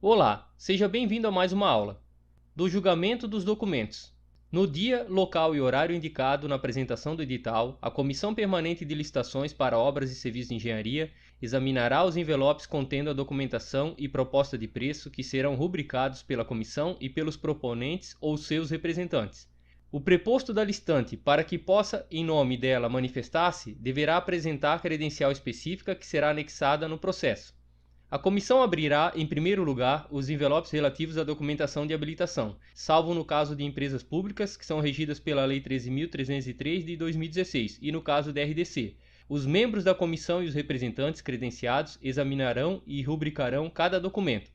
Olá, seja bem-vindo a mais uma aula do julgamento dos documentos. No dia, local e horário indicado na apresentação do edital, a Comissão Permanente de Licitações para Obras e Serviços de Engenharia examinará os envelopes contendo a documentação e proposta de preço que serão rubricados pela comissão e pelos proponentes ou seus representantes. O preposto da listante, para que possa, em nome dela, manifestar-se, deverá apresentar credencial específica que será anexada no processo. A comissão abrirá, em primeiro lugar, os envelopes relativos à documentação de habilitação, salvo no caso de empresas públicas, que são regidas pela Lei 13.303 de 2016, e no caso da RDC. Os membros da comissão e os representantes credenciados examinarão e rubricarão cada documento.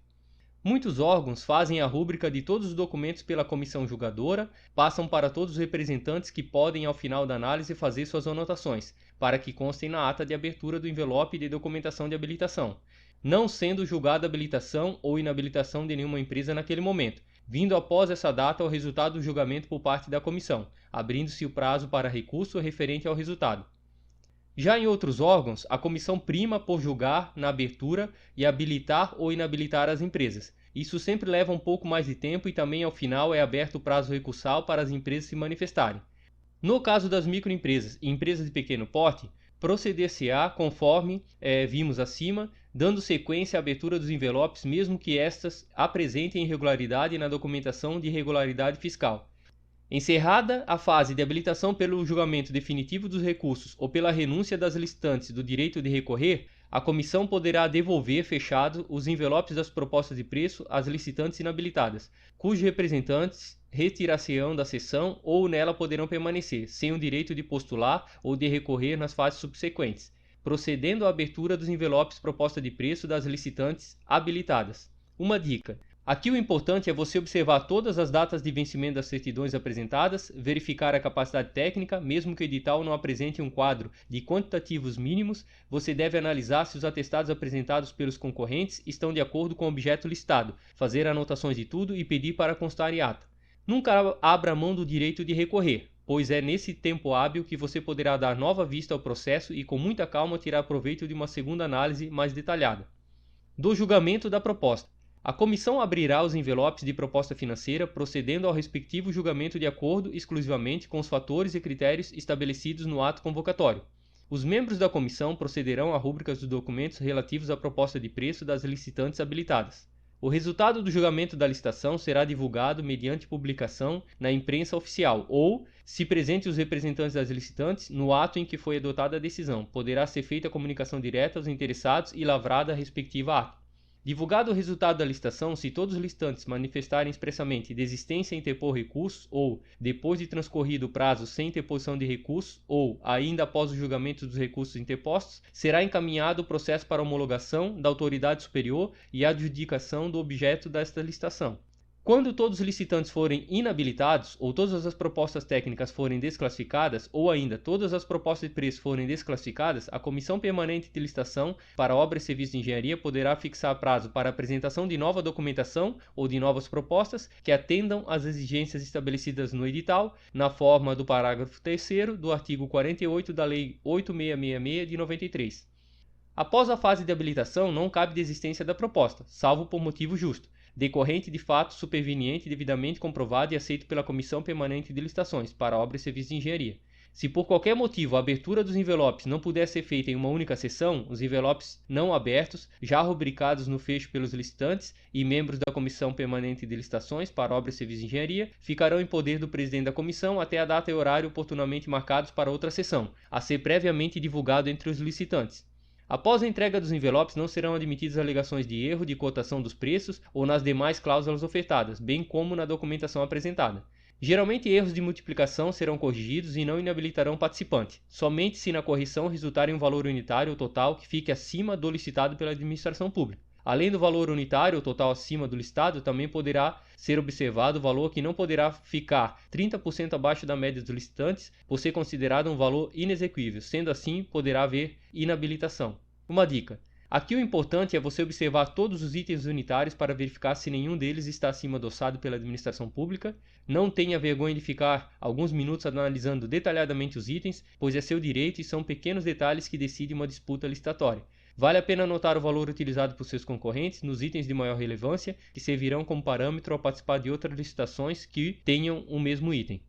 Muitos órgãos fazem a rúbrica de todos os documentos pela comissão julgadora, passam para todos os representantes que podem, ao final da análise, fazer suas anotações, para que constem na ata de abertura do envelope de documentação de habilitação, não sendo julgada habilitação ou inabilitação de nenhuma empresa naquele momento, vindo após essa data o resultado do julgamento por parte da comissão, abrindo-se o prazo para recurso referente ao resultado. Já em outros órgãos, a comissão prima por julgar na abertura e habilitar ou inabilitar as empresas. Isso sempre leva um pouco mais de tempo e também ao final é aberto o prazo recursal para as empresas se manifestarem. No caso das microempresas e empresas de pequeno porte, proceder-se-á conforme vimos acima, dando sequência à abertura dos envelopes mesmo que estas apresentem irregularidade na documentação de irregularidade fiscal. Encerrada a fase de habilitação pelo julgamento definitivo dos recursos ou pela renúncia das licitantes do direito de recorrer, a comissão poderá devolver fechado os envelopes das propostas de preço às licitantes inabilitadas, cujos representantes retirar-se-ão da sessão ou nela poderão permanecer, sem o direito de postular ou de recorrer nas fases subsequentes, procedendo à abertura dos envelopes proposta de preço das licitantes habilitadas. Uma dica: aqui o importante é você observar todas as datas de vencimento das certidões apresentadas, verificar a capacidade técnica, mesmo que o edital não apresente um quadro de quantitativos mínimos, você deve analisar se os atestados apresentados pelos concorrentes estão de acordo com o objeto listado, fazer anotações de tudo e pedir para constar em ata. Nunca abra mão do direito de recorrer, pois é nesse tempo hábil que você poderá dar nova vista ao processo e com muita calma tirar proveito de uma segunda análise mais detalhada. Do julgamento da proposta. A comissão abrirá os envelopes de proposta financeira, procedendo ao respectivo julgamento de acordo exclusivamente com os fatores e critérios estabelecidos no ato convocatório. Os membros da comissão procederão a rúbricas dos documentos relativos à proposta de preço das licitantes habilitadas. O resultado do julgamento da licitação será divulgado mediante publicação na imprensa oficial ou, se presentes os representantes das licitantes, no ato em que foi adotada a decisão, poderá ser feita a comunicação direta aos interessados e lavrada a respectiva ata. Divulgado o resultado da licitação, se todos os licitantes manifestarem expressamente desistência em interpor recursos ou, depois de transcorrido o prazo sem interposição de recursos ou, ainda após o julgamento dos recursos interpostos, será encaminhado o processo para homologação da autoridade superior e adjudicação do objeto desta licitação. Quando todos os licitantes forem inabilitados, ou todas as propostas técnicas forem desclassificadas, ou ainda todas as propostas de preço forem desclassificadas, a Comissão Permanente de Licitação para Obras e Serviços de Engenharia poderá fixar prazo para apresentação de nova documentação ou de novas propostas que atendam às exigências estabelecidas no edital, na forma do parágrafo 3º do artigo 48 da Lei 8666 de 93. Após a fase de habilitação, não cabe desistência da proposta, salvo por motivo justo, decorrente de fato superveniente devidamente comprovado e aceito pela Comissão Permanente de Licitações para Obras e Serviços de Engenharia. Se por qualquer motivo a abertura dos envelopes não puder ser feita em uma única sessão, os envelopes não abertos, já rubricados no fecho pelos licitantes e membros da Comissão Permanente de Licitações para Obras e Serviços de Engenharia, ficarão em poder do presidente da comissão até a data e horário oportunamente marcados para outra sessão, a ser previamente divulgado entre os licitantes. Após a entrega dos envelopes, não serão admitidas alegações de erro de cotação dos preços ou nas demais cláusulas ofertadas, bem como na documentação apresentada. Geralmente, erros de multiplicação serão corrigidos e não inabilitarão o participante, somente se na correção resultar em um valor unitário ou total que fique acima do licitado pela administração pública. Além do valor unitário ou total acima do listado, também poderá ser observado o valor que não poderá ficar 30% abaixo da média dos licitantes, por ser considerado um valor inexequível, sendo assim, poderá haver inabilitação. Uma dica: aqui o importante é você observar todos os itens unitários para verificar se nenhum deles está acima adoçado pela administração pública. Não tenha vergonha de ficar alguns minutos analisando detalhadamente os itens, pois é seu direito e são pequenos detalhes que decidem uma disputa licitatória. Vale a pena anotar o valor utilizado por seus concorrentes nos itens de maior relevância, que servirão como parâmetro ao participar de outras licitações que tenham o mesmo item.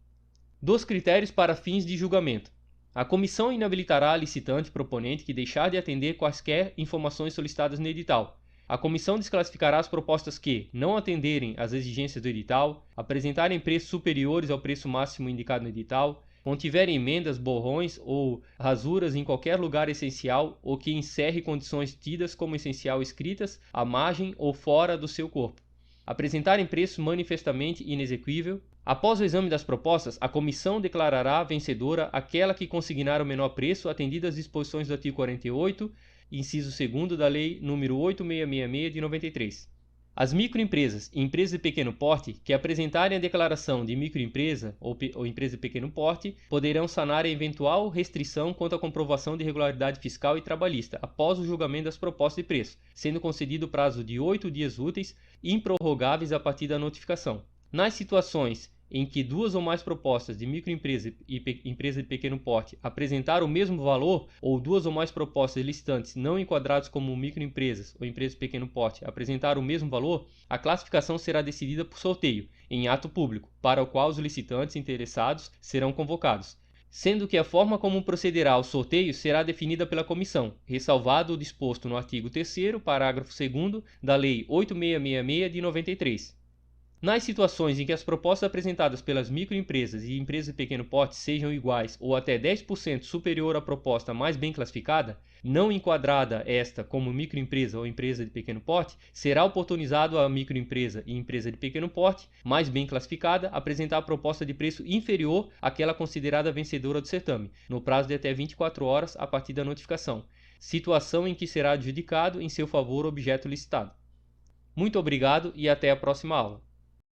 Dos critérios para fins de julgamento. A comissão inabilitará a licitante proponente que deixar de atender quaisquer informações solicitadas no edital. A comissão desclassificará as propostas que não atenderem às exigências do edital, apresentarem preços superiores ao preço máximo indicado no edital, contiverem emendas, borrões ou rasuras em qualquer lugar essencial ou que encerre condições tidas como essencial escritas à margem ou fora do seu corpo. Apresentarem preço manifestamente inexequível. Após o exame das propostas, a comissão declarará vencedora aquela que consignar o menor preço, atendidas as disposições do artigo 48, inciso 2º da Lei nº 8666 de 93. As microempresas e empresas de pequeno porte que apresentarem a declaração de microempresa ou empresa de pequeno porte poderão sanar a eventual restrição quanto à comprovação de regularidade fiscal e trabalhista após o julgamento das propostas de preço, sendo concedido prazo de 8 dias úteis, improrrogáveis a partir da notificação. Nas situações em que duas ou mais propostas de microempresa e empresa de pequeno porte apresentar o mesmo valor ou duas ou mais propostas licitantes não enquadradas como microempresas ou empresas de pequeno porte apresentar o mesmo valor, a classificação será decidida por sorteio, em ato público, para o qual os licitantes interessados serão convocados, sendo que a forma como procederá ao sorteio será definida pela comissão, ressalvado o disposto no artigo 3º, parágrafo 2º da Lei 8666 de 93. Nas situações em que as propostas apresentadas pelas microempresas e empresas de pequeno porte sejam iguais ou até 10% superior à proposta mais bem classificada, não enquadrada esta como microempresa ou empresa de pequeno porte, será oportunizado à microempresa e empresa de pequeno porte, mais bem classificada, apresentar a proposta de preço inferior àquela considerada vencedora do certame, no prazo de até 24 horas a partir da notificação, situação em que será adjudicado em seu favor o objeto licitado. Muito obrigado e até a próxima aula.